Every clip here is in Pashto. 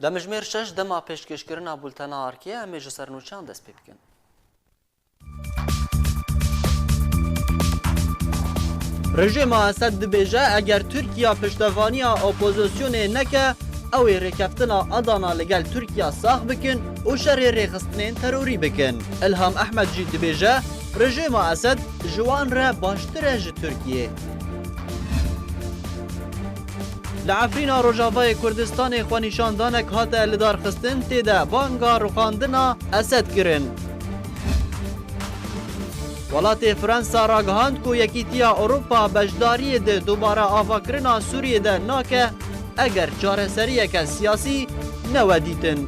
دمجمیر شش دما پیشکشکرنا بولتنا آرکیه امیج سرنوچان دست پی بکن. رژیم اسد دبیجه اگر ترکیه پشتوانی اپوزیسیون نکه او رکفتنا ادانا لگل ترکیه ساخ بکن و شر رخصتنین تروری بکن. الهام احمد جی دبیجه رژیم اسد جوان را باشتره ج ترکیه. لعفرینا روجاوای کردستان خوانیشاندانک هاته لدار خستن تیده بانگا رخاندنا اسد کرن. ولات فرانسا راگهاند کو یکیتیا اروپا بجداری ده دوباره آفاکرنا سوریه ده ناکه اگر چاره سریه که سیاسی نودیتن.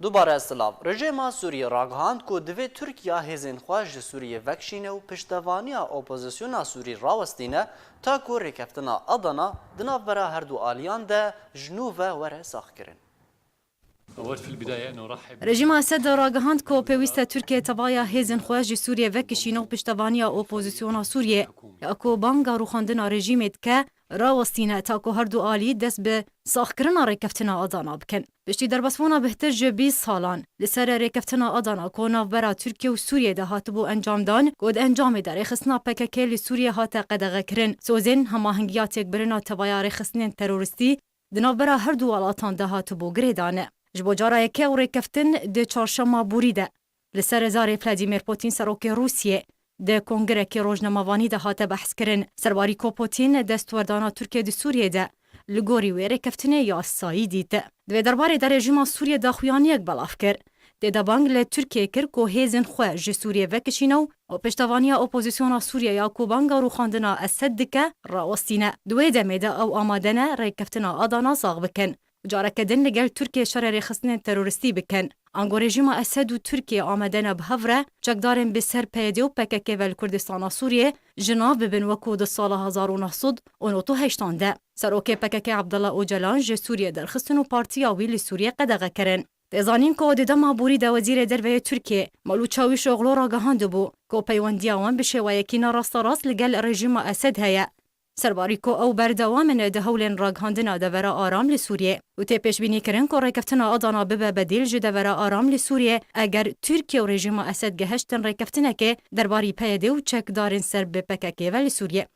دوباره اسلاف رژیم سوریه راگهاند کو دوی ترکیه هزین خواج سوریه وکشینه و پشتوانی اپوزیسیون سوری راوستینه تا کو رکفتنا ادانا دناف برا هر دو آلیان ده جنوب وره ساخ کرن. رژیم اسد راگهاند کو پیوسته ترکیه تبایا هزین خواج سوریه وکشینه و پشتوانی اپوزیسیون سوریه اکو بانگا روخاندنا رژیمت که راوستینه تا که هر دو آلی دست به ساخ کرنا رکفتنا ادانا بکن. پشتی درباسوانا بهتر جه 20 سالان لسر رکفتنا ادانا که ناوبرا ترکیه و سوریه ده هاتبو انجام دان گود انجام ده رخصنا پکک لسوریه هات قدغه کرن سوزن هماهنگیاتک برنا تبایا رخصنین تروریستی دناوبرا هر دو آلاتان ده هاتبو گریدانه. جبو جارا یکه و رکفتن ده چارشما بوریده لسر زار ولادیمیر پوتین سروک روسیه ده کنگره که روزنامه‌وانی ده هات بحث کرن سرباری کو پوتین دستوردانا ترکیه ده سوریه ده لگوری ویره کفتنه یا سایی دیده. دوی درباره در رژیم سوریه داخویانی یک بلاف کرد. ده بانگ ل ترکیه کرد که هزین خواه جه سوریه وکشینو و پشتوانی اپوزیسیون سوریه یا کو بانگا رو خواندنا اسد دکه راوستینه. دوی دمیده او آمادنه ری کفتنا ادانا ساغ بکن. جارک دن لگل ترکیه شر رخصتن تروریستی بکن. انگو رژیم اسد و ترکیه آمدن به هفره چکدارن به سر پیده و پکک ول کردستان سوریه جناب ببن وکو ده سال 1900 اونوتو هشتانده. سروک پکک عبدالله اوجلان جه سوریه درخستن و پارتیا ویل سوریه قدغه کرن. تزانین که ده مابوری ده وزیر دروی ترکیه مالو چاوی شغلو را گهانده بو که پیوندیاوان بشه و یکی نراست راست لگل رژیم اسد هیا. سرباری کو او بردوامن ده هولن راگهاندنا ده ورا آرام لسوریه و تی پیش بینی کرن که رکفتنا ادانا ببه بدیل جده ورا آرام لسوریه اگر ترکیه و رژیم اسد گهشتن رکفتنه که درباری پیده و چک دارن سر به پککه ولی سوریه.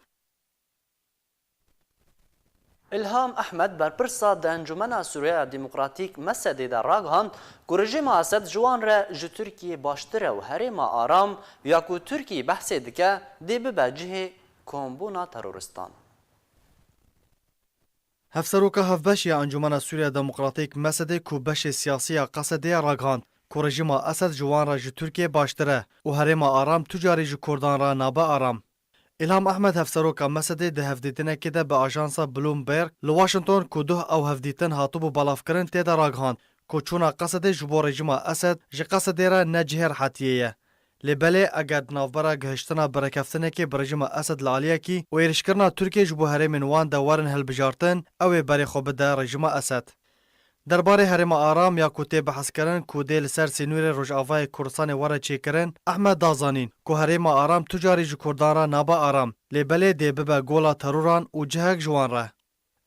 الهام احمد برپرسا ده انجمن سوریه دموکراتیک مسده ده راگهاند که رژیم اسد جوان را جه ترکیه باشتره و هرم آرام یا که ترکیه بحثه دکه ده ببه جه کامبونا تروریستان. هفسروکا هفبشی انجمن سوریه دموکراتیک مسده کو بش سیاسی قصده راگهاند که رژیم اسد جوان را جه ترکیه باشتره و هرم آرام تجاری جه کردان را نابه آرام. الهام احمد هفسروکا مسده ده هفدیتنه که ده به آژانسا بلومبرگ لواشنطن که ده او هفدیتن هاتوبو بلاف کرن تیده راگهاند که چونا قصده جبو رژیم اسد جه قصده را نجهر حتیه. لبله اگر نافبرا گهشتنا برکفتنه که برژیم اسد لالیه کی و ایرشکرنا ترکیه جبو هرم وان ده وارن هلبجارتن او بری خوب ده رژیم اسد. درباره هرم آرام یا کوته بحث کردن کوده لسر سینور روجاوای کردستان واره چی کردن احمد دازانین که هرم آرام تجاری جو کردان را نابا آرام لبله ده ببه گولا تروران و جهک جوان را.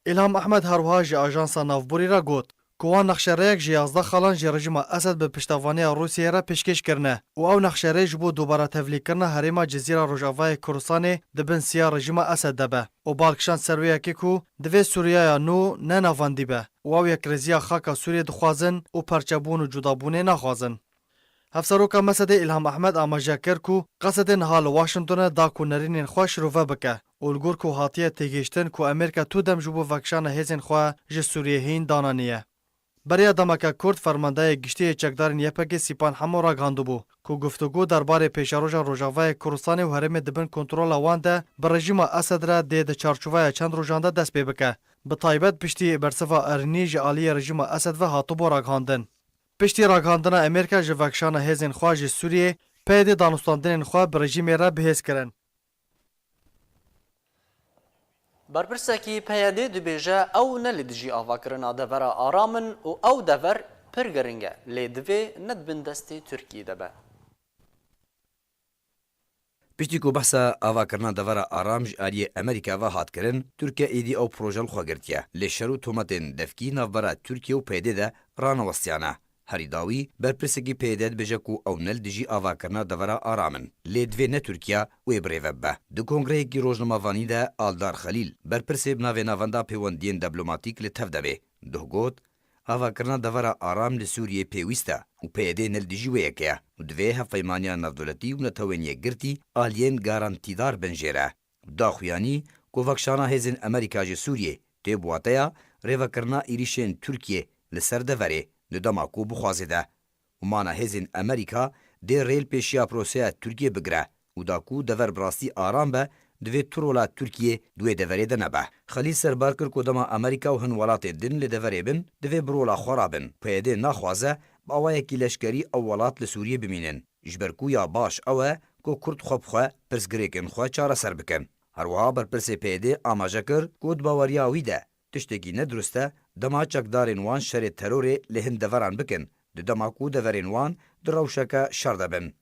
الهام احمد هروها جی آژانسا نافبوری را گوت کوان نخشریک جی 11 خالان جی رژیم اسد به پشتوانی روسیه را پیشکش کرنه و او نخشری جبو دوباره تفلیک کرنه هرم جزیره روجاوای کردستان دبن سیا رژیم اسد دبه و بالکشان سرویه که کو دوی سوریه نو نه نواندی به و او یک رزیا خاک سوریه دخوازن و پرچبون و جدابون نخوازن. هفسروکا مسده الهام احمد آماجه کرد کو قصد نهال واشنطن دا کو نرینین خواه شروفه بکه اولگور کو هاتیه تیگیشتن کو امریکا تو دم جبو وکشان هزین خواه جه سوریه هین دانانیه. برای دمکه کرد فرمانده گشتی چکدارین یپک سیپان همو را گاندو بو که گفتگو درباره پیشاروژا روجاوای کردستان و هرم دبن کنترول وان ده بر رژیم اسد را ده چارچوبه چند روزانده دست پی بکه به تایبت پشتی برصفا ارنی جعالی رژیم اسد و هاتوبو را گاندن. پشتی را گاندن امریکا جوکشان هزین خواه جه سوریه پیده دانستاندن خواه بر رژیم را بهز کرن. برپرسکی پیاده دبیجه او نلیدجی آواکرنا دورا آرامن و او دور پرگرنگه لیدوی ندبن دستی ترکی دبه. پشتی کو بحثا آواکرنا دوارا آرام ج آلیه امریکا و هات کرن ترکیه ایدی او پروژل خوا گرتیه لشرو تومتن دفکی نافبرا ترکیه و پیده ده رانوستیانه هریداوی برپرسگی پیدت بجکو او نل دیجی آواکرنا دوارا آرامن لیدوی نه ترکیه و بریوبه دو کنگره کی روزنامه‌وانی ده آلدار خلیل برپرسی بناوی ناوندا پیوندین دیپلماتیک لتف دبه ده گوت آواکرنا دوارا آرام لسوریه پیوسته و پیده نل دیجی ویکه و دوی هفایمانیا نافدولتی و نتوینیه گرتی آلین گارانتیدار بنجیره داخویانی کوواکشانا هزین امریکا جی سوریه تی بواتیا ریوکرنا ایریشن ترکیه لسر دوره لدماکو بخوازده و مانا هزین امریکا دی ریل پیشیا پروسیا ترکیه بگره و داکو دور براستی آرام به دوی ترولا ترکیه دوی دوره ده نبه خلیل سربار کر کدما امریکا و هن ولات دن لدوره بن دوی برولا خورابن پیده ناخوازه باوای کی لشکری او ولات لسوریه بمینن جبرکو یا باش اوه کو کرد خوب خواه پرسگریکن خواه چاره سر بکن هروها برپرس پیده آماجه کر کود باوریاوی ده تشتگی ندرسته دما چکدارین وان شر ترور لهن دوران بکن دماکو دورین وان دروشکه شرده بن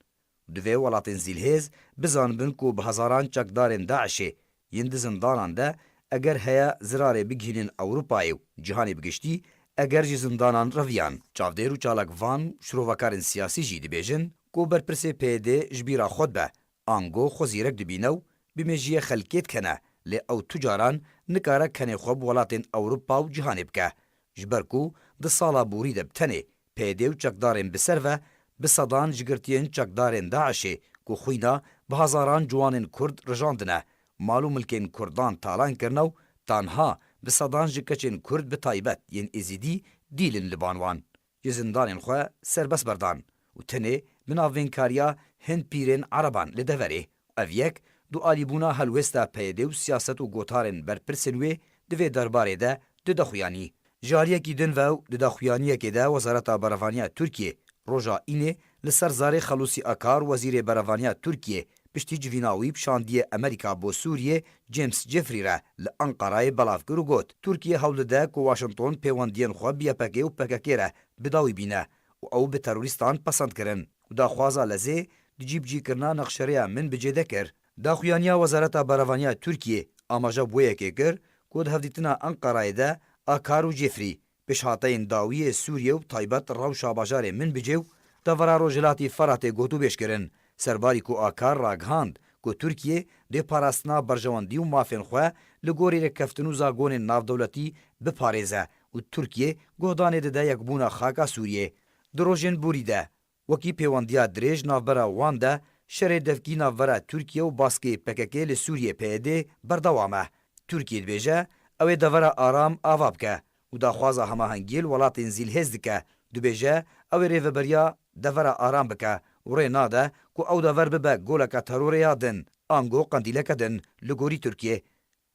دوی ولاتین زیلهز بزان بن کو بهزاران چکدارین داعشی یند زندانان ده اگر هیا زراره بگهینن اوروپای جهانی بگشتی اگر جی زندانان رویان چاودیر و چالک وان شروعکارن سیاسی جی دبیجن کو برپرس پیده جبیرا خود به آنگو خوزیرک دبینو بمجیه خلکیت کنه لی او تجاران نکاره کنه خوب ولاتین اوروپا و جهانی بکه جبرکو ده سالا بوری ده بتنه پیده و چکدارن بسر و بصدان جگرتین چکدارن داعشی کو خوینا به هزاران جوانن کرد رجاندنه مالو ملکین کردان تالان کرنو تانها بصدان جکچین کرد به تایبت ین ازیدی دیلن لبانوان یزندانن خواه سربس بردان و تنه بناوین کاریا هند پیرین عربان لدوره اویک دو آلیبونا هلوستا پیده و سیاست و گوتارن برپرسنوی دوی درباره ده دخویانی جاریه کی دن و دخویانیه که ده وزارت برافانیا ترکیه روژا اینه لسر زار خلوصی اکار وزیر برافانیا ترکیه پشتی جویناوی بشاندیه امریکا بو سوریه جیمز جفری را لانقره بلاف کرو گوت ترکیه حول ده که واشنطن پیواندین خواه بیا پکه و پکه را بداوی بینه و او به تروریستان پسند کرن و دا خوازا لزه دیجیب جی کرنا نقشریه من بجیده کر دا خویانیا وزارت برافانیا ترکیه آماجا بویه که کر کود هفدیتنا انقره ده اکار و جفری پشهاتین داوی سوریه و تایبت روشا باجار من بجیو دورا روجلاتی فرات گوتو بیش کرن سرباری کو آکار راگهاند کو ترکیه ده پاراستنا برجواندی و مافین خواه لگوری رکفتنو زاگون ناو دولتی بپاريزه و ترکیه گهدانه ده یک بونا خاکا سوریه دروژن بوریده وکی پیواندیا دریج نافبرا وان ده شر دفکی نافبرا ترکیه و باسکی پککه لسوریه پیده بردوامه ترکیه دبیجه اوی دورا آرام آواب که و دا خوازا هماهنگیل ولاتین زیل هزدکه دبیجه اوی ریوبریا دورا آرام بکه و ری ناده که او دور ببه گولکا تروریا دن آنگو قندیلکه دن لگوری ترکیه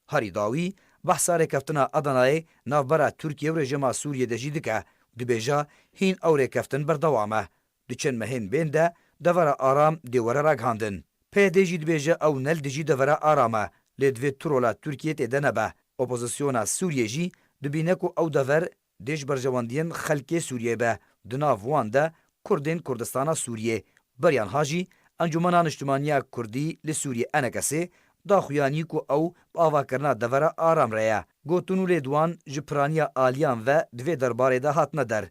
هری داوی بحثا رکفتنا ادنای نافبرا ترکیه و رژیما سوریه دجی دکه دبیجه هین او رکفتن بردوامه دچن مهین بینده دورا آرام دیوره راگهاندن پیده جی دبیجه او نل دجی دورا آرامه لدوی ترولا ترکیه تیده به اپوزیسیونا سوریه جی دبینه کو او دور دیش برجواندین خلکی سوریه به دناف وان ده کردین کردستانا سوریه بریان هاجی انجمنان اجتماعیه کردی لسوریه انکسی داخویانی کو او باوا کرنا دورا آرام ریا گوتونو لیدوان جپرانیا آلیان و دوی درباره ده هات ندر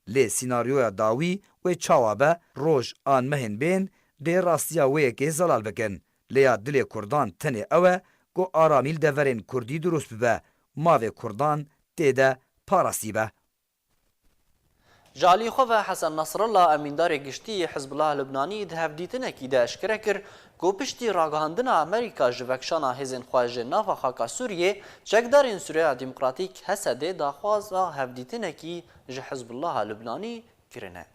لی سیناریویا داوی و چاوابه روش آن مهن بین دی راستیا وی که زلال بکن لیا دل کردان تنه اوه کو آرامیل دورین کردی درست ببه ماوی کردان تیده پاراستی به جالی خواه حسن نصر الله امیندار گشتی حزب الله لبنانی ده هفدیتنه کی ده اشکره کر گو پشتی راگهاندن امریکا جوکشانا هزین خواهج ناف خاکا سوریه چکدارین سوریه دموکراتیک حسده دا خوازا هفدیتنه کی جه حزب الله لبنانی کرنه.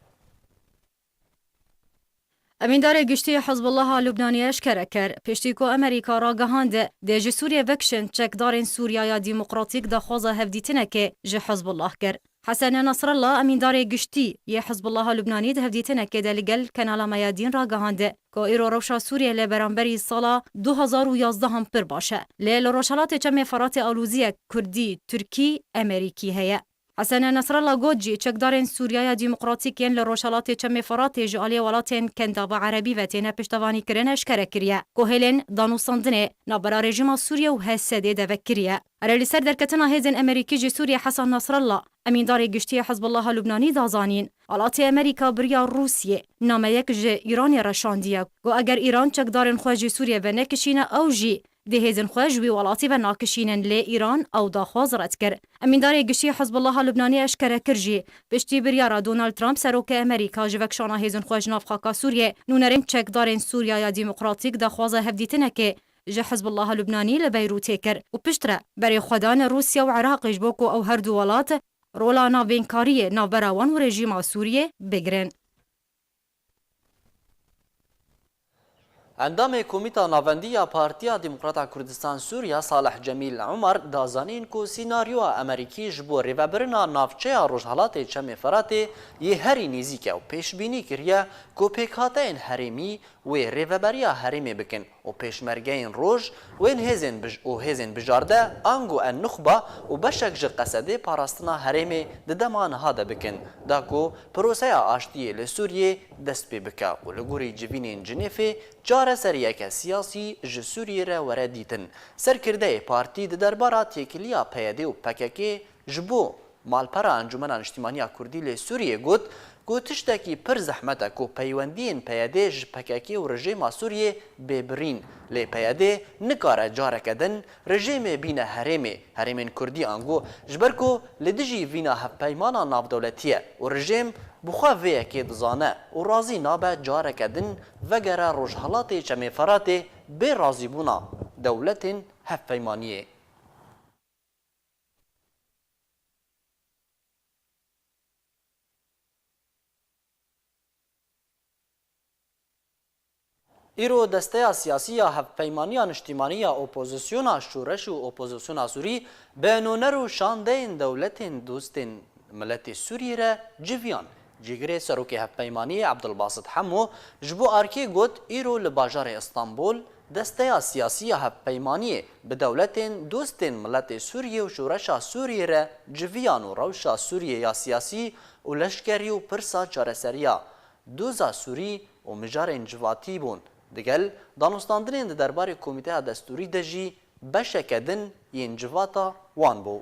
امیندار گشتی حزب الله لبنانی اشکره کر پشتی کو امریکا را گهانده ده جه سوریه وکشن چکدارین سوریه دموکراتیک دا خوازا هفدیتنه که جه حزب الله کر. حسن نصر الله امیندار گشتی یه حزب الله لبنانی ده هفدیتنه که ده لگل کنال میادین را گهانده که ایرو روشا سوریه لبرانبری سالا 2011 هم پر باشه. لیل روشالات چم فرات آلوزی کردی ترکی امریکی هیه. حسن نصرالله گوت جی چکدارên Sûriya Demokratîk yên li Rojhilatê Çemê Firatê ji aliyê welatên Kendava Erebî ve têne piştevanîkirin eşkere kiriye. Ku hêlên danûstandinê navbera rejima Sûriye û Hesedê devek kiriye. Ere li ser derketina hêzên Amerîkî ji Sûriye Hesan Nasrallah, emîndarê giştî Hizbullaha Lubnanî danîn, alatê Amerîka biriya Rûsyê nameyek ji Îranê re şandiye ku eger Îran çekdarên xwe ji Sûriye ve nekişîne ew jî di hêzên xwe ji wî welatî ve nakişînin lê Îran ew daxwaz ret kir. Emîndarê giştî Hizbullaha Lubnanî eşkere kir jî piştî biryara Donald Trump serokê Amerîka ji vekşana hêzên xwe ji nav xaka Sûriye nûnerên çekdarên Sûriya Demokratîk daxwaza hevdîtinekê ji Hizbullaha Lubnanî li Beyrûtê kir û piştre berê xwedanê Rûsya û Iraqê ji bo ku ew her du welat rola navbênkariyê navbera wan û rejîma Sûriyê bigirin. Endamê Komîta Navendiya Partiya Demokrata Kurdistan Sûriya Salih Cemîl Umar dazanîn ku sînaryoya Amerîkî ji bo rêvebirina navçeya Rojhilatê Çemê Firatê yê herî nêzik e û pêşbînî kiriye ku pêkhateyên herêmî wê rêveberiya herêmê bikin û pêşmergeyên roj hêzên bijarde ango en nuxba û beşek ji qesedê parastina herêmê di dema niha de bikin da ku proseya aştiyê li Sûriyê dest pê bike û li gorî civînên Cinêfê çareseriyeke siyasî ji Sûriyê re were dîtin. Serkirdeyê partî di derbara têkiliya PYD û PKK ji bo malpera Encumena Niştimaniya Kurdî lê Sûriyê got ku tiştekî pir zehmet e ku peywendiyên PYD ji PKK û rejima Sûriyê bêbirîn. Lê PYD nikare careke din rejimê bîne herêmên Kurdî ango ji ber ku li dijî vîna hevpeymana navdewletî û rejim bi xwe vê yekê dizane û razî nabe careke din vegere Rojhilatê Çemê Firatê bê razîbûna dewletên hevpeymaniyê. îro desteya siyasî ya hevpeymaniya niştimaniya opozisyona şûreş û opozisyona Sûrî bênoner û şandeyên dewletên dostên miletê Sûriyê re civiyan. Cîgirê serokê hevpeymaniyê Abdulbasit Hemo ji bo arkê got îro li bajarê İstanbul desteya siyasî ya hevpeymaniyê bi dewletên dostên miletê Sûriyê û şûreşa Sûriyê re civiyan û rewşa Sûriyê ya siyasî û leşkerî û pirsa çareseriya doza Sûrî û mijarên civatî bûn. Digel danûstandinên di derbarê Komîteya Destûrî de jî beşeke din yên civata wan bû.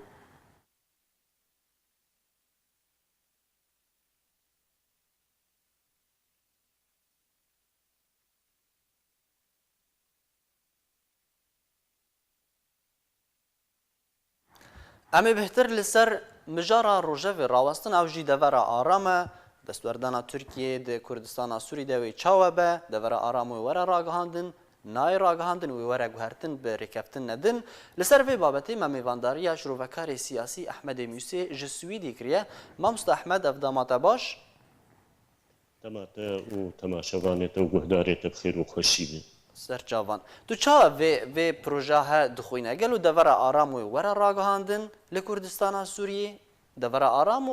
Em ê bihtir li ser mijara rojevê rawestin ew jî devera aram e. Destwerdana Tirkiyê di Kurdistana Sûrî de wê çawe be, devera aram wê were ragihandin, nayê ragihandin wê were guhertin bi rêkeftin nedin. Li ser vê babetê me mêvandariya şirovekarê siyasî Ehmedê Mûsê ji Swîdê kiriye. Mamosta Ehmed ev dema te baş? Dema te û temaşevanê te û guhdarê te bi xêr û xweşî be. Serçavan. Tu çawe vê proja he dixwîne? Gelo devera aram wê were ragihandin li Kurdistana Sûriyê? Devera aram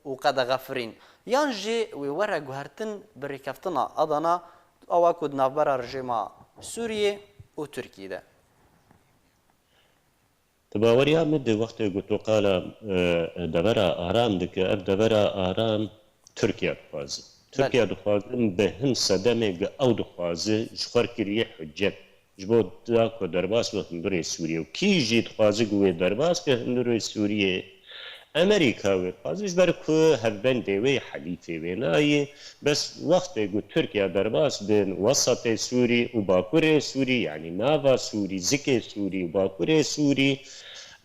û qedexefirîn. Yan jê wê were guhertin bi rêkeftina adana awa ku di navbera rejima Sûriyê û Tirkiyê de. Ti baweriya min di wextê got û qala devera aram dike, ev devera aram Tirkiye dixwaze. Tirkiye dixwazin bi hin sedemê ew dixwaze ji xwerkiriyê hicret ji bo da ku derbas bi hundirê Sûriyê û kî jî dixwaze ku wê derbas bi hundirê Sûriyê Amerîka wê dixwaze ji ber ku hevbendê wê helîfê wê nayê bes wextê ku Tirkiye derbas bin wesatê Sûrî û bakurê Sûrî yanî nava Sûrî, zikê Sûrî û bakurê Sûrî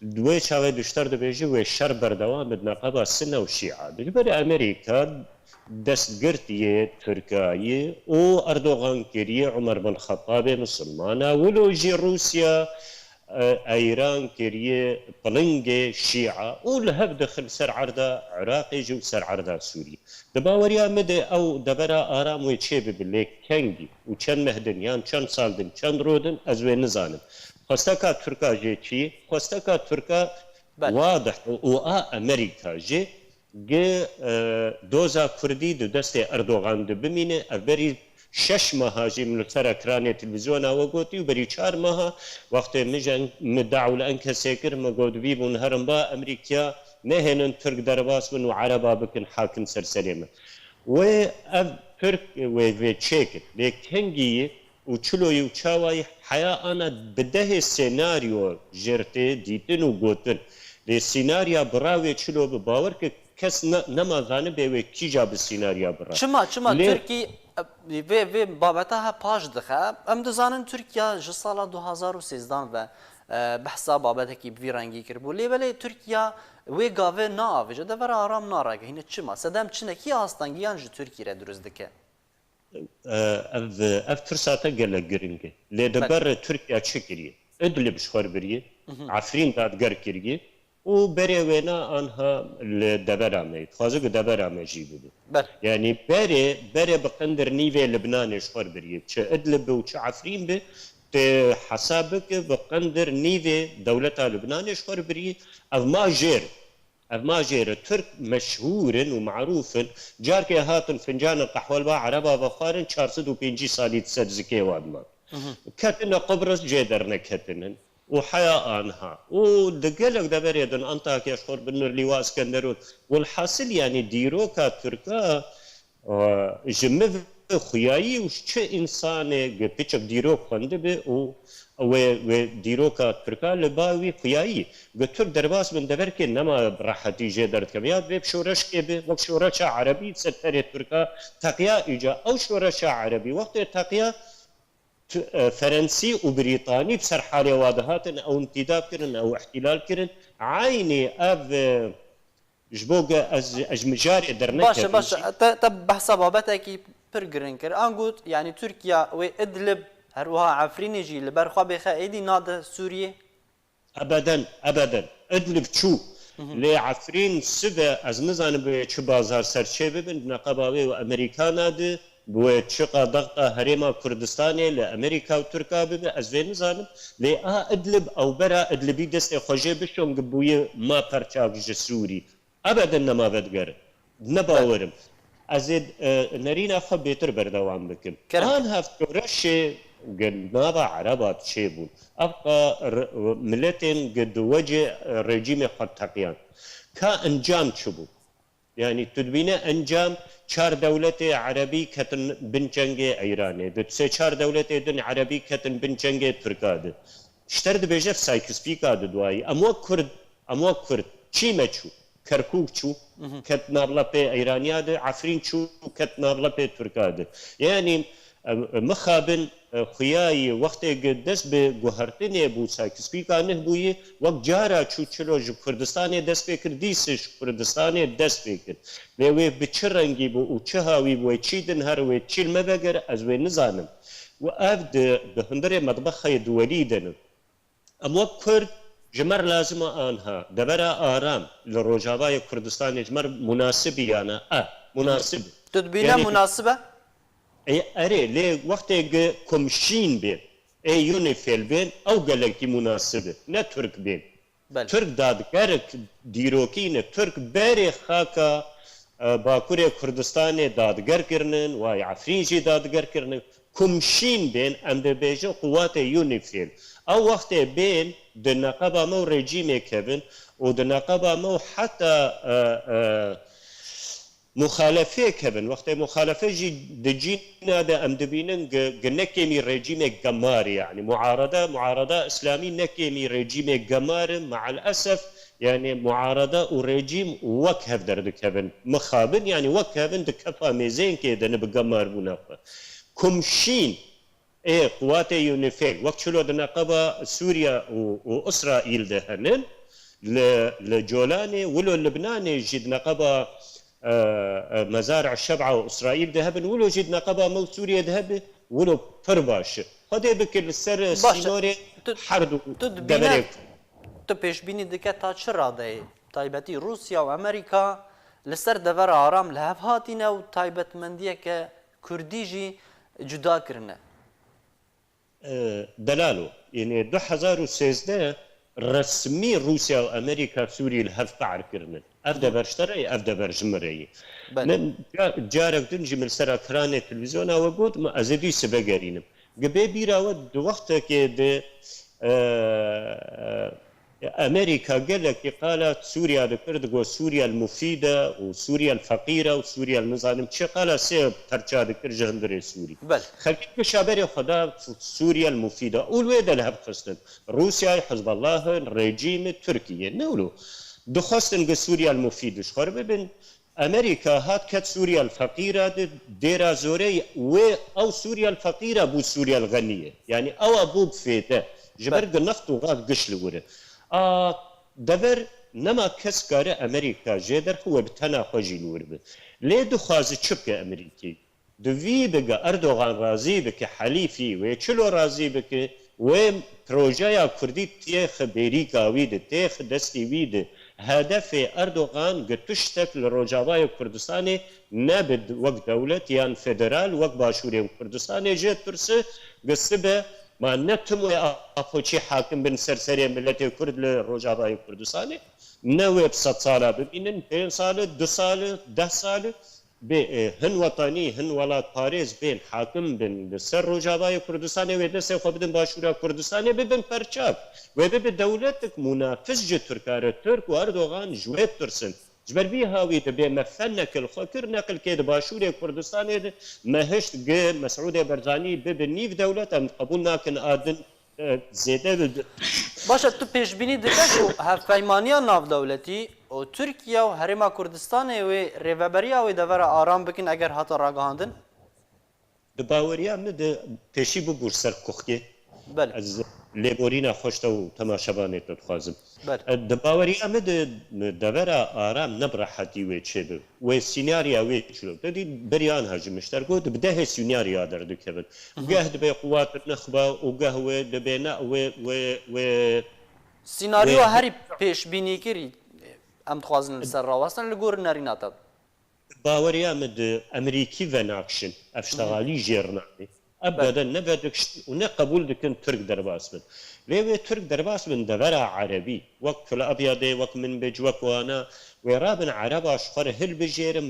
wê çavê dişter dibêje wê şer berdewam bi neqeba Sine û Şîa. Ji ber Amerîka destgirtiye Tirkiyeyê û Erdogan kiriye Umer bin Xettabê Musulmana wilo jî Rûsya ایران کریه پلنگ شیعه او لهف دخل سر عرضه عراقی جو سر عرضه سوری دباوریا مده او دبرا آرام و چه ببلیک کنگی و چند مهدنیان چند سالدن چند رودن از وی نزانم خواستکا ترکا جه چی؟ خواستکا ترکا واضح و امریکا جه دوزا کردی دو دست اردوغان دو بمینه افبری 6 ماها جي من سر اكراني تلفزيون وقوتي وبري 4 ماها وقت مجن مدعو لانك سيكر ما قود بيبون هرم با امريكا نهێنن تورک دەرباس بن و عەرەبا بکن حاکم سەرسەرێمە وێ ئەv تورک وێ چێکرد لێ کەنگی و چلۆی و چاوایی حیا ئانا بدەهێ سێناریۆ ژێرتێ دیتن و گوتن لێ سیناریا بڕاوێ چلۆ بە باوەڕکە کەس نەمازانە بێوێ کیجا بە سیناریا بڕا چما تورکی vê babeta he paş dixe em dizanin Tirkiya ji sala 2013 ve behsa babetekî bi vî rengî kiribû lê belê Tirkiya wê gavê naavêje devera aram naragihîne çima sedem çinekî hastangiyan ji Tirkî re durist dike ev tirsata gelek giring e lê diber Tirkiya çi kiriye Idlib ji xwe biriye Efrîn dadger kiriye û berê wêna anha li debera me dixwaze ku debera me jî bibe yani berê bi qindir nîvê Libnanê ji xwe biriye çi Idlib bi û çi Efrîn bi tê hesa bike bi qindir nîvê dewleta Libnanê ji xwe biriye ev ma jêr Türk meşhûrin û macrûfin carkê hatin fincana qehwelba Ereba vexwarin 450 salî ser zikê wadman ketine Qibris cê derneketinin و حيا آنها ودقلك دبر يدن أنطاكيا شخور بنر لواء اسكندرون والحاصل يعني ديروكا تركا جمف خيايي وش إنسان بيشك ديروك خندبه و ديروكا تركا لباوي خيايي قتر درباس من دبر كي نما براحتي جي درد كميات بيب شورش كيبه وقت شورش عربي ستر تركا تقيا إجا أو شورش عربي وقت تقيا فرنسي وبريطاني بسر حالي وادهاتن او انتداب كرن او احتلال كرن عيني اف جبوغ اجمجاري درنك باشا تب بحسا بابتكي برجرين كر انقول يعني تركيا وادلب هروها عفريني جي لبرخوا بخا ايدي ناد سوريا ابدا ادلب شو لي عفرين سبا از نزان بچ بازار سرچه ببن نقباوي وامريكانا دي بو چقا ضغطه هريما كردستاني لامريكا وتركيا ببي از وين زانم لي ادلب او برا ادلبي دست خوجه بشون قبويه ما پرچاق سوري ابدا ما بدقر نباورم ازيد نرينا خبيتر بردوام بكم كان هفتورش قلنا عربات شيبون ابقى ملتين قد وجه رجيم قد تقيان كانجام شبو يعني تدبينا انجام چار دولت عربي كتن بنچنگي ايراني دتسه چار دولت دن عربي كتن بنچنگي تركاد اشترد بجف سايكسبيكاد دواي امو كرد چي مچو كركوك چو كت نابلا بي ايرانياد عفرين چو كت نابلا بي تركاد يعني مخابن خياي وقت قدس بجوهرتني بو سايكسبيكا نهبوي وقت جارا چو چلو جو كردستاني دس بكر ديسش كردستاني دس بكر لوي بچرنگي بو او چهاوي بو چيدن هر وي چيل مبگر از وي نزانم وابد بهندر مطبخ دولي دن امو كرد جمر لازم آنها دبرا آرام لروجاوای كردستان جمر مناسب يعني مناسب تدبينا يعني مناسبة اري لي وقت كومشين بين اي يونيفيل بين او قالكي مناسبه نا ترك بين ترك دادگرك ديروكين ترك باري خاكا باكوري كردستان دادگر كرنن واي عفرينجي دادگر كرنن كومشين بين ام بيجو قوات يونيفيل او وقت بين دنقابا مو ريجيمي كيفن ودنقابا مو حتى مخالفه كبن وقت مخالفه جي دجينا دا ام دبينن نكيمي ريجيم جمار يعني معارضه اسلامي نكيمي ريجيم جمار مع الاسف يعني معارضه وريجيم وكهف درد كبن مخابن يعني وكهفن دكفا ميزين كده نبجمار بنافه كمشين ايه قوات يونيفيل وقت شلو دنقبه سوريا واسرائيل دهنن لجولاني ولو لبناني جد نقبه مزارع الشبعة وإسرائيل ذهبن ولو جدنا قبا مو سوريا ذهب ولو فرباش هذا بكل السر سينوري حردو دبريك تبيش بيني دكا تاتشرا داي تايبتي روسيا وأمريكا لسر دفر آرام لهف هاتينا وتايبت مندية كرديجي جدا كرنا دلالو يعني 2016 رسمي روسيا وأمريكا سوريا لهف قعر كرنا افدا برشتري افدا برجمري جارك دنجي من سر اكران التلفزيون وقلت ما ازدي سبقرينم قبي بيرا ود وقت كده امريكا قال لك قالت سوريا ذكرت سوريا المفيده وسوريا الفقيره وسوريا النظام شي قال سي ترجع ذكر جندري سوري بل خليك شابري خدا سوريا المفيده والويد لها بخصن روسيا حزب الله الرجيم التركي نولو دخستن سوريا المفيده شخر ببن امريكا هات كت سوريا الفقيره ديرا زوري او سوريا الفقيره بو سوريا الغنيه يعني او ابو بفيته جبرق النفط وغاز قش لوره دبر نما کس کاره امریکا جدر هو بتنا خوجی نور به لی دخواز چپ امریکی دوی بگه اردوغان راضی بکه حلیفی و چلو راضی بکه و پروژه کردی تیخ بریکا ویده تیخ دستی ویده هدف اردوغان گتشتک لروجاوای کردستان نبد وقت دولت یان فدرال وقت باشوری کردستان جد ترسه قصبه ما نتمو افوچی حاکم بن سرسری ملت کرد لروجاوای کردستان نوی بسط ساله ببینن 5 ساله 2 ساله 10 ساله به هن وطنی هن ولات پاریس بین حاکم بن سر روجاوای کردستان و دست خو بدن باشورا کردستان ببن پرچاک و به دولتک منافس ج ترکاره ترک و اردوغان جوید ترسن جبر بی هاوی به مفنک الفکر نقل کید باشورا کردستان مهشت گ مسعود برزانی به نیو دولت ام قبول ناکن آدن زیده باشه تو پیش بینی دکه شو هفپیمانیا ناو دولتی و ترکیه و هرما کردستان و ریوبریا و دور آرام بکن اگر هاتا راگهاندن؟ دباوریا مد پیشی بو بورسر کوخی بله از لیبورینا خوشتا و تماشابانه تخوازم بله دباوریا مد دور آرام نبرحتی و چه و سیناریا و چلو دادی بریان هاجمشتر گود بده سیناریا در دکبن گهد به قوات نخبه و قهوه دبنا و سیناریو هری پیش بینی کری ام تخوازن سر راوستن لگور نریناتا باوریا مد امریکی و ناکشن افشتغالی جرنانی ابدا نبدكش ونقبول دكن ترك درباس من ليه ترك درباس من دورة عربي وقت الابيض وقت من بج وقت وانا ورابن عرب اشخر هل بجيرم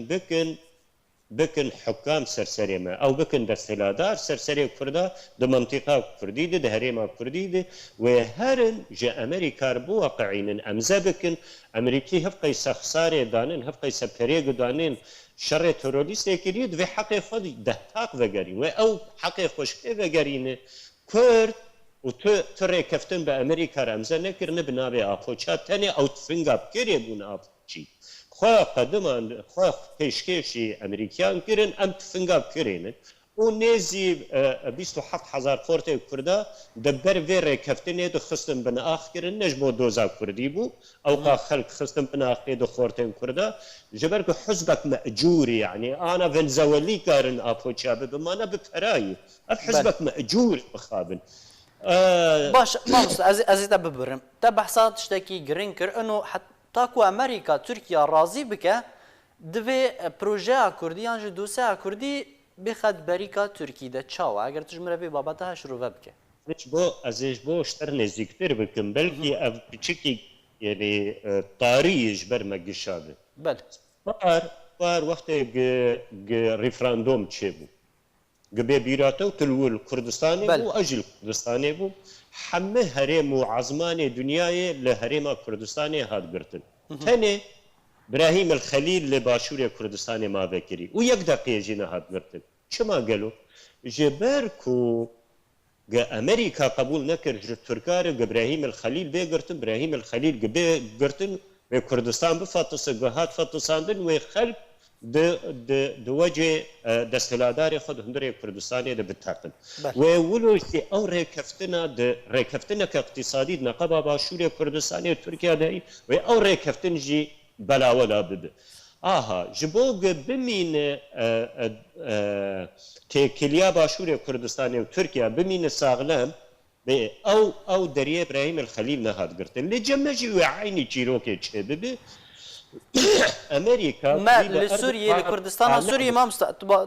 بكن حكام سرسري ما او بكن دستلادار سرسري كردا ده منطقه كردي ده هريمه كردي ده وهرن جاء امريكا بو واقعين امزا بكن امريكي هفقي سخساري دانين هفقي سبريق دانين شر تروریست اکرید و حق خود دهتاق وگرین و او حق خوشکه وگرینه کرد و تو ریکفتن به امریکا رمزه نکرنه بنابه آفوچا تنه او تفنگا بکره بون آفوچی خواه قدمان خواه پیشکشی امریکیان کرن ام تفنگا بکرینه و نیزی 27,000 فورت کرده دبر وی ریکفتنه دو خستن بن آخ کرن نجمو دوزا کردی بو او قا خلق خستن بن آخ دو خورتن کرده جبر که حزبك مأجوري يعني أنا فنزويلي كارن أبو شابه بما أنا بفراي أب حزبك مأجور بخابن باش مامس از تا ببرم تا بحثات تشتكي جرينكر انه حتى كو امريكا تركيا راضي بك دوی پروژه کردی انج دوسه کردی بخد بریکا ترکی ده چاو اگر تجمره به بابتها شروع بکه ازش بو اشتر نزدیکتر بکن بلکه اف بچکی يعني طاريج برمج الشعب بله بار وقت ريفراندوم تشيبو قبل بيراتو تلول كردستاني بو اجل كردستاني بو حمه هرم وعظمان دنياي لهرم كردستاني هاد قرتن ثاني ابراهيم الخليل لباشور كردستاني ما بكري ويك دقيقه جينا هاد قرتن شما قالوا جبركو امريكا قبول نكر تركار ابراهيم الخليل بيقرتن ابراهيم الخليل بيقرتن وكردستان بفاتس جهات فاتساندن وخلق د وجه دستلادار خود هندري كردستاني ده بتاقن وولو سي او ريكفتنا كاقتصادي نقابه باشور كردستاني تركيا ده و او ريكفتن جي بلاولا بده جبوغ بمين تكليا باشور كردستاني وتركيا بمين ساغلام او دريه ابراهيم الخليل نهاد قرتن لجمجي وعيني تشيروكي تشبب امريكا ما لسوريا لكردستان سوريا ما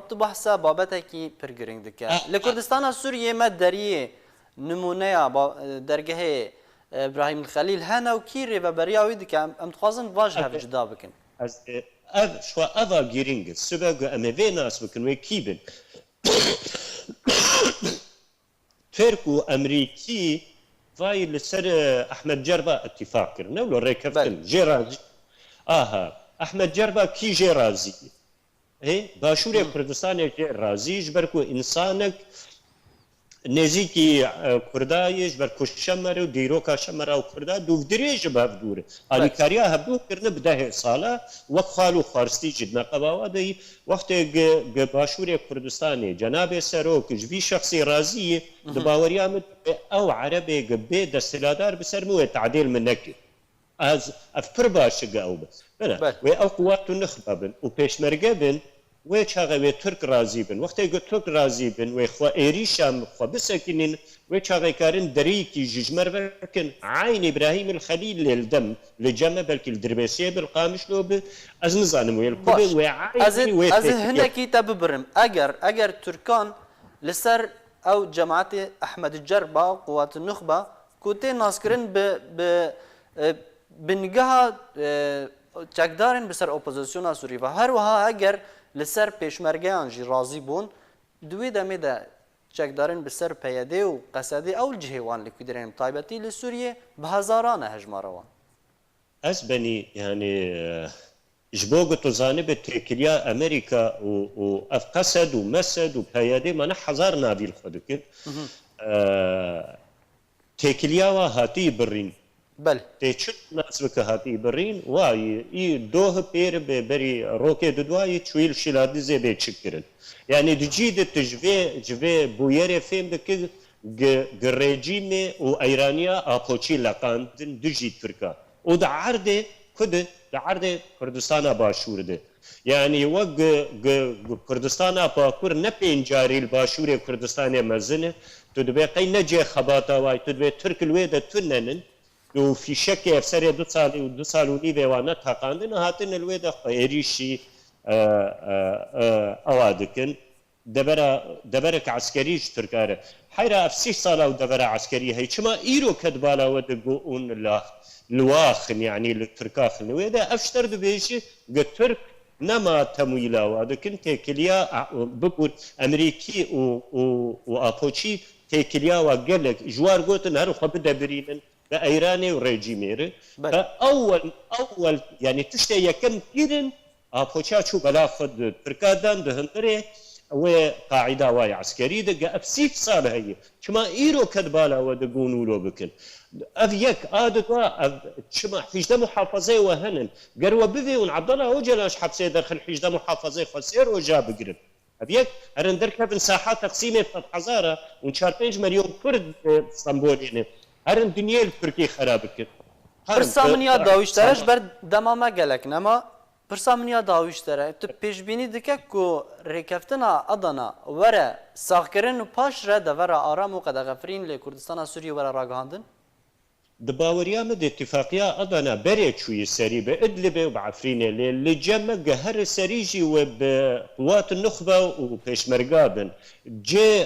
تبحث بابتكي برجرينج دكا لكردستان سوريا ما دريه نمونه درجه ابراهيم الخليل هنا وكيري وبرياوي دكا ام تخازن واجهه جدا بكن شو افا جيرينج سبق ام في ناس بكن وكيبن تركو امريكي فاي لسر احمد جربه اتفاق كرنا ولا ريكفتن بله. جيرازي احمد جربه كي جيرازي هي باشوري كردستان جيرازي جبركو انسانك نزیکی کردایش بر کشمر و دیروکا شمر و کردا دو دریج باب دوره آلیکاریا هبدو کرده بده سالا و خالو خارستی جدنا قباوده وقت باشور کردستان جناب سروک جوی شخصی رازی دباوریام او عربی به دستلادار بسرمو تعدیل منک از افر باش جاوب بنا و او قوات النخبه بن و پیشمرگه بن و چاقه ترک راضی بن وقتی که ترک راضی بن و خو ایریشام خو بسکنین و چاقه کارن دری کی ججمر بکن عین ابراهیم الخلیل للدم لجمع بلکه الدربسیه بالقامش لو ب از نظام و الكل و عین از هنکی تببرم اگر ترکان لسر او جماعت احمد الجربه قوات النخبه کوته ناسکرین به بنگاه چکدارن بسر اپوزیسیون سوری و هر وها اگر لسر پیشمرگیان جی راضی بون دوی دمه ده چکدارن بسر پیاده و قصده او الجهوان لکودرین طایبتی لسوریه به هزاران هجماروان از بني يعني جبوغ تزانب تركيا امريكا و افقسد ومسد وبيادي ما حزار نابيل خدك تركيا هاتي برين بله تشت ناس بك هاتي برين واي اي دوه بير بري روكي دواي تشويل شلادي زي بيتشكرن يعني دجيد جوي بويري فيم دك الرجيم وايرانيا ابوتشي لاقاندن دجي تركا ودا عرض كده عرض كردستان باشور ده يعني وق كردستان باكور نبين جاري الباشور كردستان مزنه تدبي قي نجي خباطه واي تدبي ترك الويده تنن وفي شك افسر 2 سال وني وانا تقاندن هاتن الويده خيريشي اوادكن دبرك عسكري تركاره حيرا افسي سال او دبر عسكري هي كما ايرو كدبالا ودقون الله الواخن يعني التركاخ الويدا افشتر دبيشي الترك نما تمويلا ودكن تكليا بقول امريكي وابوتشي تكليا وقالك جوار قوتن هرو خبدا بريمن بايراني وريجيمير اول يعني تشتي يكم كيرن ابوتشا شو بلا خد تركادان دهنتري وقاعده واي عسكري دقه افسيف صار هي كما ايرو كدبالا ودقونوا له بكن افيك ادقا شما حيجده محافظه وهنن قروا بذي ونعبد الله وجلاش حبسه داخل حيجده محافظه خسير وجاب قرب افيك هرندر كابن ساحات تقسيمه حزاره ونشار 5 مليون فرد اسطنبول هرن دنيا التركي خراب كن برسامنيا داويشترش بر دمامه گلک نما برسامنيا داويشتره تو پیشبینی دکه کو ریکفتنا ادنا وره ساخکرن و پاش را دوره آرام و قدغفرین لکردستان سوریه وره راگهاندن دباوريام د اتفاقيه ادنا بري شوي سريبه ادلب وبعفرين لجمع جهر سريجي وبقوات النخبه وبيشمرقابن جي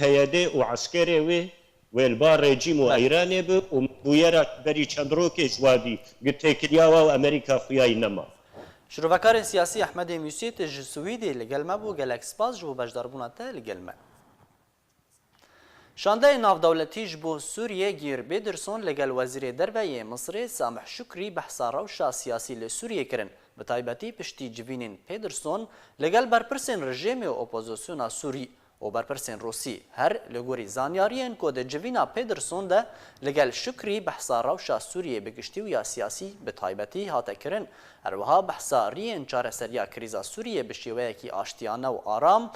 بيادي وعسكري والبار ريجيم وايراني وبويرا بري چندروكي جوادي قلت كلياوا وامريكا خوياي نما شروفکار سیاسی احمد موسیت سویدی لگلمه بو گلکس باز جو بجداربونا ته لگلمه شانده نافدولتی جبو سوریه گیر بیدرسون لگل وزیر دربه مصر سامح شکری بحثا روشا سیاسی لسوریه کرن به تایبتی پشتی جوینین پیدرسون لگل برپرسین رژیم و اپوزیسیونا سوری و برپرسین روسی هر لگوری زانیارین که ده جوینا پیدرسون ده لگل شکری بحثا روشا سوریه بگشتی و یا سیاسی به تایبتی هاته کرن اروها بحثا رین چاره سریا کریزا سوریه بشیوه کی آشتیانه و آرام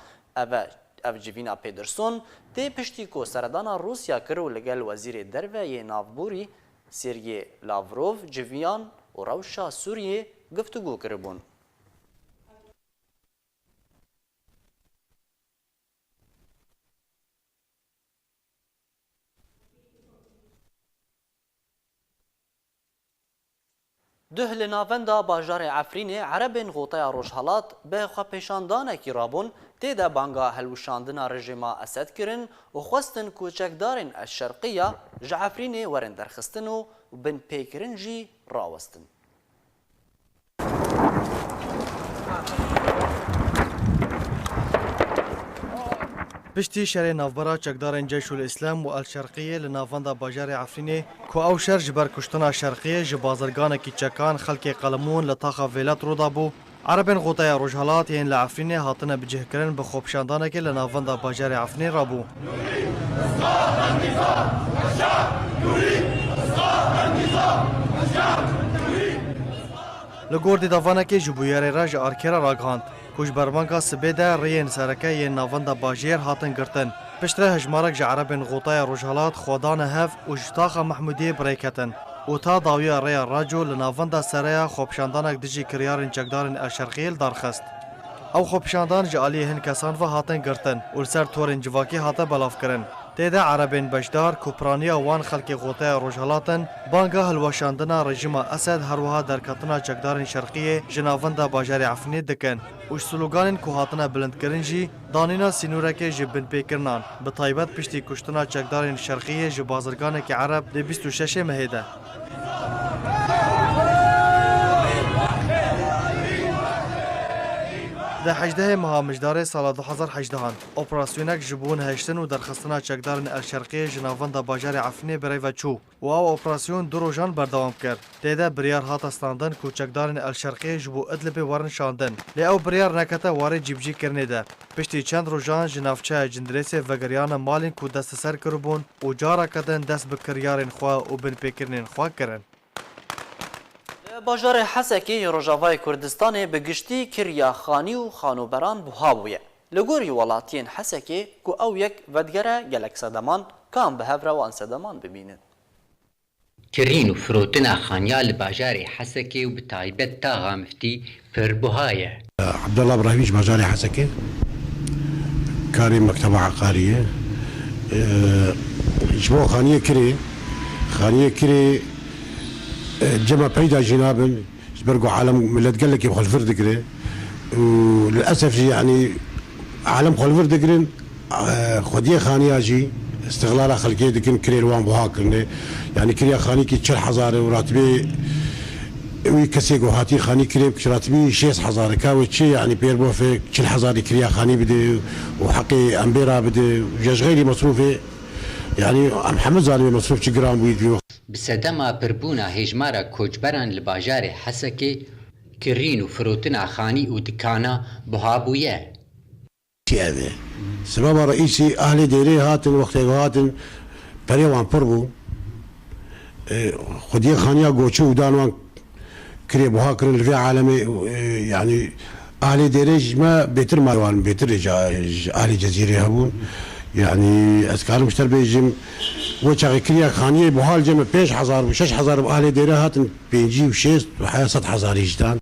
اف جوینا پیدرسون تی پشتی کو سردانا روسیا کرو لگل وزیر دروه نافبوری سرگی لاوروف جویان و روشا سوریه گفتگو کربون. ده لناوندا باجار عفرینه عربین غوطه روشهالات به خواپیشاندانه کی رابون تیدا بانگا هلوشاندنا رژیما اسد کرن و خواستن کوچکدارن الشرقیه جعفرینه ورن درخستن و بن پیکرن جی راوستن. پشتی شر نافبرا چکدارن جیش الاسلام و الشرقیه لنافندا باجار عفرینه کو او شر جبر کشتنا شرقیه جبازرگان کی چکان خلق قلمون لطاقه ولات رودا بو عربن غوطای روجهالات ین لعفرینه هاتنه بجه کرن به خوبشاندانه که لنافندا باجار عفرینه رابو لگوردی داوانه که جبویار راج آرکرا راگهاند کوش بربانکا سبیده ریین سرکه ین ناوندا باجیر هاتن گرتن پشتره هجمارک جعربن غوطای روجهالات خودان هف و جتاق محمودی بریکتن و تا داویا ریا راجو لناوندا سریا خوبشاندانک دجی کریارن چکدارن الشرقیل دارخست او خوبشاندان جالی هن کسان و هاتن گرتن و سر تورن جواکی هاته بلاف کرن تیده عربین بجدار کوپرانیا وان خلق غوطای روجهالاتن بانگا هلوشاندنا رژیم اسد هروها درکتنا چکدارن شرقیه جناوندا باجار عفنی دکن و سلوگانن کو هاتنا بلند کرنجی دانینا سینورک جبن پیکرنان به طایبت پشتی کشتنا چکدارن شرقیه جبازرگان که عرب ده 26 مهیده ده 18 ماه مجدار سال 2018 اپراسیونک جبون هشتن و درخستنا چکدارن الشرقیه جناوندا باجار عفنی برای و چو و او اپراسیون دو روزان بردوام کرد تیده بریار هات استاندن کو چکدارن الشرقیه جبو ادلب ورن شاندن لی او بریار نکته واره جیبجی کرنه ده پشتی چند روزان جنافچه جندریس وگریان مالین کو دست سر کربون و جارا کدن دست بکریارن خواه و بن پیکرنین خواه کرن باجار حسکی روجاوای کردستان به گشتی کریا خانی و خانوبران بوها بویه لگوری ولاتین حسکی کو او یک ودگره گلک صدمان کام به هفره وان صدمان ببینید کرین و فروتنا خانیال باجار حسکی و بتایبت تا غامفتی پر بوهایه عبد الله ابراهيميش باجاري حسكي كاري مكتبة عقارية جبو خانية كري جمع بعيدة جنابن برقوا عالم اللي تقول لك يبغى الفرد قري وللاسف يعني عالم خل الفرد قرين خديه خانية جي استغلالها خلقيه دكن كري الوان بوهاكرني يعني كريا خاني كي تشل حزاري وراتبي ويكسيق وهاتي خاني كريب كراتبي شيس حزاري كاوي شي يعني بيربو في تشل حزاري كريا خاني بدي وحقي امبيرا بدي وجاج غيري مصروفي يعني محمد زالي مصروف جرام ويديو بسدما بربونا هجمارا کوچبران لباجار حسکی کرین و فروتنا خانی و دکانا بوهابویه هذا سبب رئيسي اهل ديري هاتن وقت هاتن بريوان بربو خديه خانيا غوچو ودانوان كري بوهاكرن في عالمي يعني اهل ديري ما بيتر ماروان بيتر اهل جزيره هبون يعني اسكار مشتر بيجم وشاغي كريا خانيه بوهال جمع 5000 و 6000 اهل ديري هاتن بيجي و 6 و 7000 جدان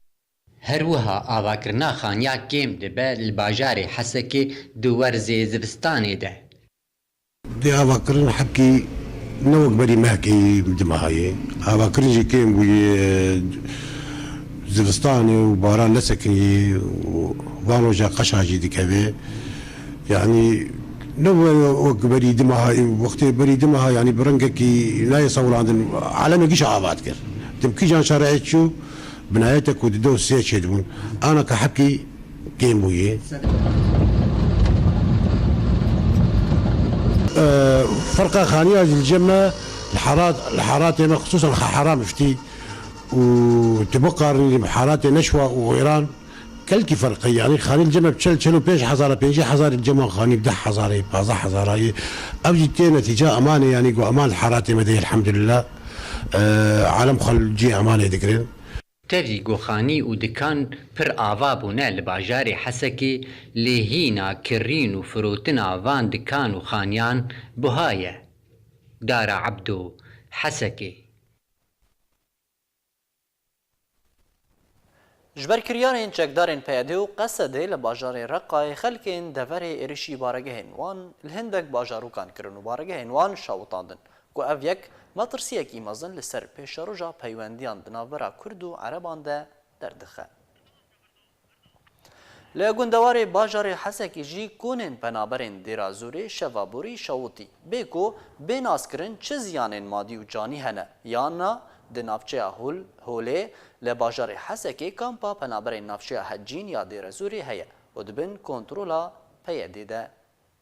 هروها آواکرنا خانیا کم دبه لباجار حسکی دوور زیزبستانی ده دي أفكرن حكي نوك بري ماكي دماهاي أفكرن جي كيم وي زفستاني وباران لسكني وانو جا قشاجي دي كبي يعني نوك بري دماهاي وقت بري دماهاي يعني برنكي لا يصور عندن عالمي قيش عابات كر تمكي جان شرعي شو بنايتك ودو سيتش يدون أنا كحكي كيم وي فرقة خانية الجمة الحارات هنا خصوصا حرام شتي وتبقى الحارات نشوة وإيران كلكي فرقية يعني خاني الجمة بتشلو بيش حزارة بيجي حزار الجمة خاني بدح حزاري بازا حزارة أبجي نتيجة أمانة يعني قو أمان الحارات مدي الحمد لله عالم خل جي أمانة ذكرين تفی گوخانی و دکان پر آوا بونه لباجار حسکی لهینا کرین و فروتنا وان دکان و خانیان بهایه دار عبدو حسکی جبر کریارین چکدارین پیاده و قصده لباجار رقای خلکین دور ارشی بارگه وان الهندک باجاروکان کرن و بارگه وان شاوطاندن کو اف یک ماترسیەکی مەزن لەسەر پێشەڕۆژە پەیوەندیان بناوبەرە کورد و عەرەبان دە دەردەخە. لە گوندەوارێ باژارێ حەسێکی ژی کۆنێن پەنابەرێن دێرازۆرێ شەڤابۆری شەوتی بێکۆ بێناسکردن چ زیانên مادی و جانی هەنە یاننا di navçeya Holê li bajarê Hesekê kampa penaberên navçeya Hecîn ya Dêrezorê heye û dibin kontrola peyedê de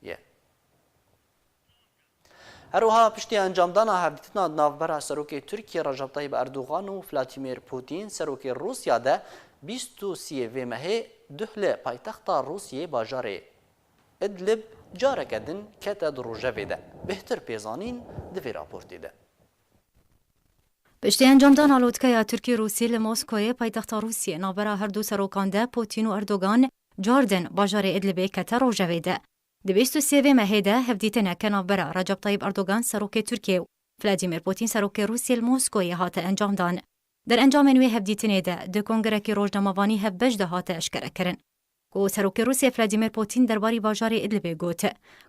ye. هروها پشتی انجامدانا هفدیتنا نافبرا سروک ترکیه رجب طیب اردوغان و ولادیمیر پوتین سروک روسیا ده 23 مهه دهل پایتخت روسیه باجار ادلب جارکدن کتا دروجه ده بهتر پیزانین دوی راپورتی ده. پشتی انجامدان آلودکه ترکیه روسیه لموسکوی پایتخت روسیه نابرا هر دو سروکانده پوتین و اردوغان جاردن باجار ادلب کتا روجه ده. د 23 مهه ده هفدیتنا کنابرا رجب طیب اردوغان سروک ترکیه و ولادیمیر پوتین سروک روسیه الموسکوی هات انجامدان. در انجام نوی هفدیتنه ده د کنگرکی روزنامه‌وانی هفبش ده هات اشکره کرن. کو سروک روسیه ولادیمیر پوتین درباری باجار ادلب گوت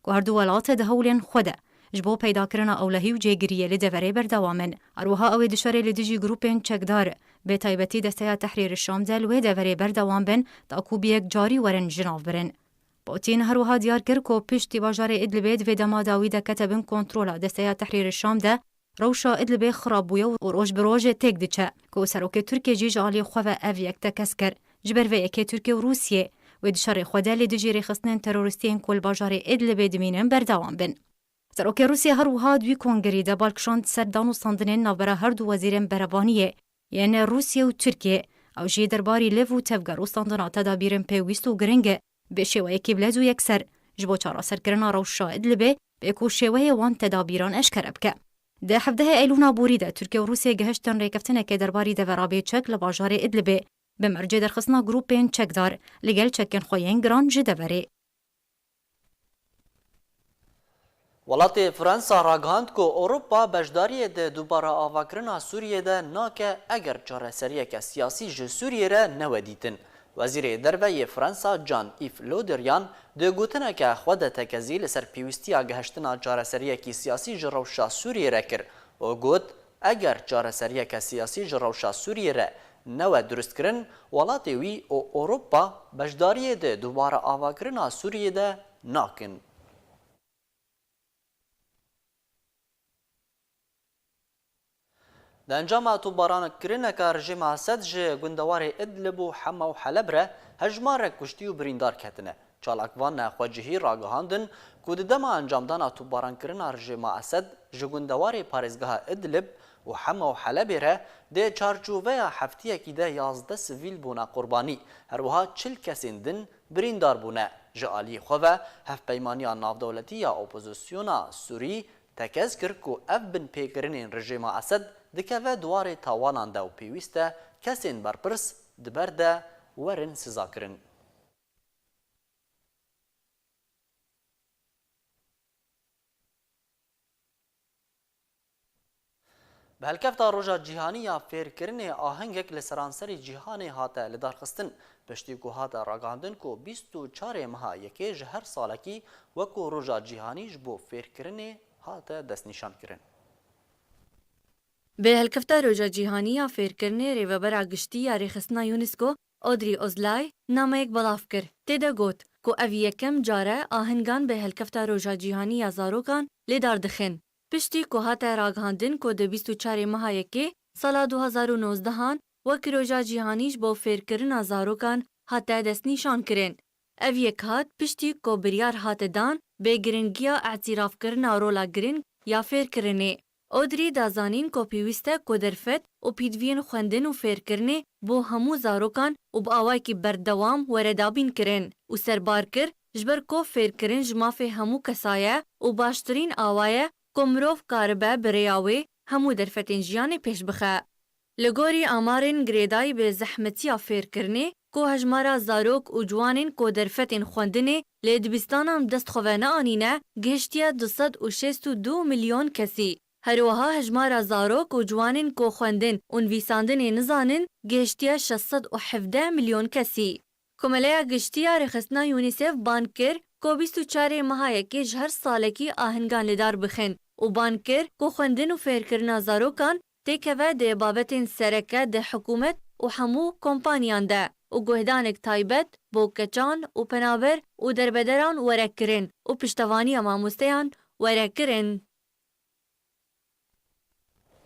کو هر دو ولات ده هولن خوده جبو پیدا کرنا اولهی و جیگریه لدوره بردوامن اروها او دشاره لدیجی گروپین چکدار به تایبتی دسته تحریر الشام ده لوی دوره بردوام بن تا کو بیک جاری ورن جناف برن. پوتین هروها دیار کرد که پشتی باجار ادلب و دما داوی ده کتبن کنترل دسته تحریر الشام ده روشا ادلب خراب بویا و روش بروج تک دچه که سروک ترکیه جیج عالی خواه او یک تکس کر جبر و اکی ترکیه و روسیه و دشار خوده لدیجی ریخستن تروریستین کل باجار ادلب دمینن بردوام بن. سروک روسیه هروها دوی کنگری ده بالکشاند سر دانو ساندنین نابرا هر دو وزیرن برابانیه یعنی روسیه و ترکیه او جی درباری لیو و تفگر و ساندنا تدابیرن پیویست و گرنگه به شیوه کبلز و یکسر جبو چارا سرکرنا روشا ادلبه به کو شیوه وان تدابیران اشکره بکه. ده 17 ایلونا بوریده ترکیه و روسیه گهشتن ریکفتنه که درباری ده ورابه چک لباجار ادلبه به مرجع درخصنا گروپین چکدار لگل چکن خوین گران جدوره. ولات فرانسا راگهاند که اروپا بجداری ده دوباره آواکرنا سوریه ده ناکه اگر چاره سریه که سیاسی جو سوریه را نودیتن. وزیر دروی فرانسا جان ایف لودریان ده گوتنه که خود تکزی لسر پیوستی آگهشتنا چاره سریه که سیاسی جروشا سوریه را کر و گوت اگر چاره سریه که سیاسی جروشا سوریه را نو درست کرن ولات وی او اروپا بجداری ده دوباره آواکرنا سوریه ده ناکن. د انجام اتوباران کرنه که رژیم اسد جه گندوار ادلب و حما و حلب را هجمار کشتی و بریندار کتنه. چالاکوان خواجهی راگهاندن که دم انجام دان اتوباران کرنه رژیم اسد جه گندوار پارزگاه ادلب و حما و حلب را ده چارچوبه هفتیه که ده 11 سویل بونا قربانی هروها 40 کسین دن بریندار بونه. جالی خواه هفت پیمانی ناف دولتی یا اپوزیسیونا سوری تکز کرد که اف بن پیکرین رژیم اسد دکه دوار تاوانان ده و پیوسته کسین برپرس دبرده ورن سزا کرن. به هلکفتا روژا جیهانی یا فیرکرین آهنگک لسرانسری جیهانی هاته لدارخستن پشتی که هاته راگاندن که 24 ماه یکی جهر سالکی وکو روژا جیهانی جبو فیرکرین هاته دست نشان کرن. به هلکفتا روژا جیهانی یا فیرکرین ریوبر گشتی یا ریخستنا یونسکو اودری اوزلای نامه یک بلاف کر. تیده گوت که اوی یکم جاره آهنگان به هلکفتا روژا جیهانی یا زاروکان لیدار دخن. پشتی که هاته راگاندن که ده 24 ماه یکی سال 2019 هان وکی روژا جیهانیش با فیرکرین زاروکان هاته دست نشان کرن. اوی یک هات پشتی که بریار هاته دان به گرنگیا اعتراف کرنا رولا گرنگ یا فیرکرینه. اودری دازانین که پیوسته که درفت و پیدوین خوندن و فیرکرنه بو همو زاروکان و با آوائی که بردوام وردابین کرن و سربار کر جبر که فیرکرن جماف همو کسایه و باشترین آوائه که مروف کاربه بریاوه همو درفتین جیان پیش بخه. لگوری آمارین گریدای به زحمتی فیرکرنه که هجمارا زاروک و جوانین که درفتین خوندنه لیدبستانم دست خوانه آنینه گشتیه 262 میلیون کسی. هروها هجمارا زاروک و جوانین که خوندن و نویساندن نزانن گشتیه 617 میلیون کسی. کمله گشتیه رخصنا یونیسف بانکر که 24 ماه یکی جهر سالکی آهنگان لدار بخن و بانکر که خوندن و فیرکرنا زاروکان تکوه ده بابتین سرکه ده حکومت و همو کمپانیان ده و گهدانک تایبت بو کچان و پنابر و دربدران ورکرن و پشتوانی ماموستیان ورکرن.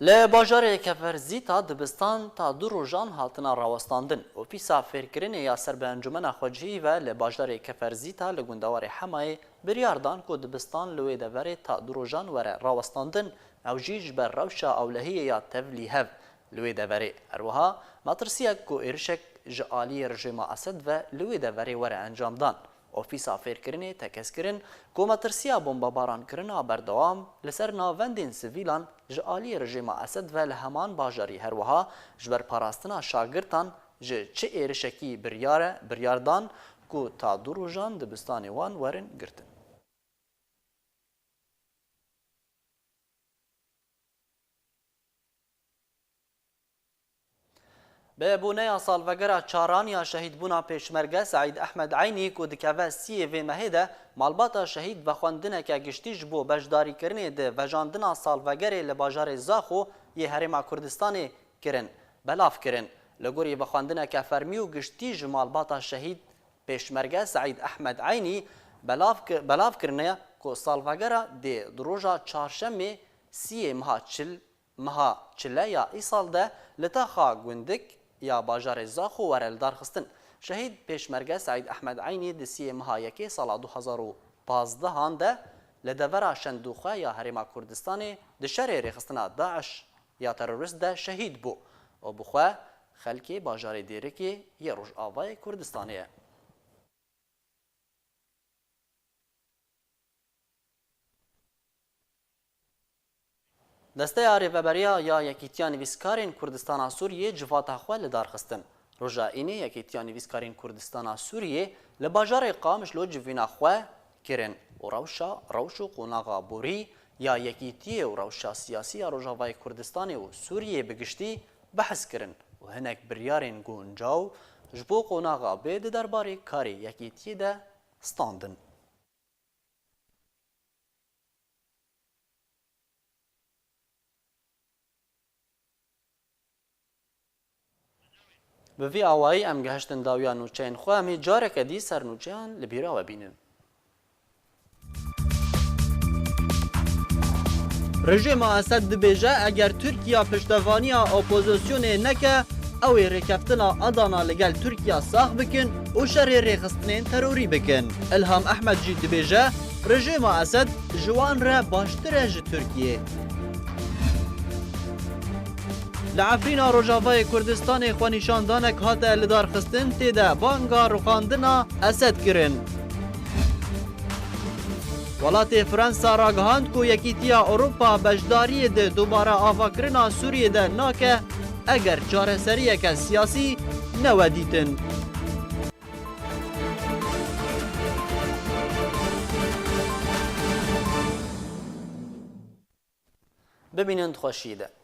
لی باجار کفرزی تا دبستان تا دو روزان هاتنا راوستاندن اوفیسا فیرکرین یا سر به انجمن خواجهی و لی باجار کفرزی تا لگوندوار حمای بریاردان کو دبستان لوی دوره تا دو روزان وره راوستاندن او جیج بر روشا اولهی یا تفلی هف لوی دوره اروها مطرسیه کو ارشک جعالی رژیم اسد و لوی دوره وره انجام دان اوفیسا فیرکرین تکسکرین کو مطرسیه بمباران کرنا بردوام لسر ناوندین سویلان جعالی رژیم اسد و لهمان باجاری هروها جبر پاراستنا شاگرتان چه ارشکی بریاردان کو تا دو روزان دبستان وان ورن گرتن. به بونه سالوگرا چارانیا شهید بونا پیشمرگه سعید احمد عینی کو دکوه سی و مهده مالباتا شهید و خواندنه که گشتیج بو بجداری کرنه ده وجاندنا سالوگره لباجار زاخو یه حرم کردستان کرن بلاف کرن لگوری و خواندنه که فرمیو گشتیج مالباتا شهید پیشمرگه سعید احمد عینی بلاف کرنه کو سالوگرا ده دروجا چارشمه سی مها چله یا ای سال ده لتاخا گوندک یا باجار زاخو ورل دارخستن شهید پیشمرگه سعید احمد عینی دسی مهایکی سال 2015 هانده لدورا شندوخه یا حرم کردستان دشر ریخستنا داعش یا تروریست ده شهید بو و بخواه خلکی باجار دیرکی یه روش آوای کردستانیه. دسته ریوبریا یا یکیتیان ویسکارین کردستان سوریه جواتا خو لدارخستن روجا اینه یکیتیان ویسکارین کردستان سوریه لباجار قامش لو جوینا خو کرن و روشو قوناغا بوری یا یکیتی و روشا سیاسی روجاوای کردستان و سوریه بگشتی بحث کرن و هنک بریارین گونجاو جبو قوناغا بید درباره کاری یکیتی ده ستاندن. به وی آوایی ام گهشتن داویا نوچین خو همی جاره کدی سر نوچیان لبیرا و بینن. رژیم اسد دبیجه اگر ترکیه پشتوانی اپوزیسیون نکه او رکفتنا ادانا لگل ترکیه ساخ بکن و شر ریخستنین تروری بکن. الهام احمد جی دبیجه رژیم اسد جوان را باشتر ج ترکیه. لعفرینا روجاوای کردستان خوانیشاندانک هاته لدارخستن تیده بانگا روخاندنا اسد کرن. ولات فرانسا راگهاند کو یکیتیا اروپا بجداری ده دوباره آفاکرنا سوریه ده ناکه اگر چاره سریه که سیاسی نودیتن. ببینند خوشیده.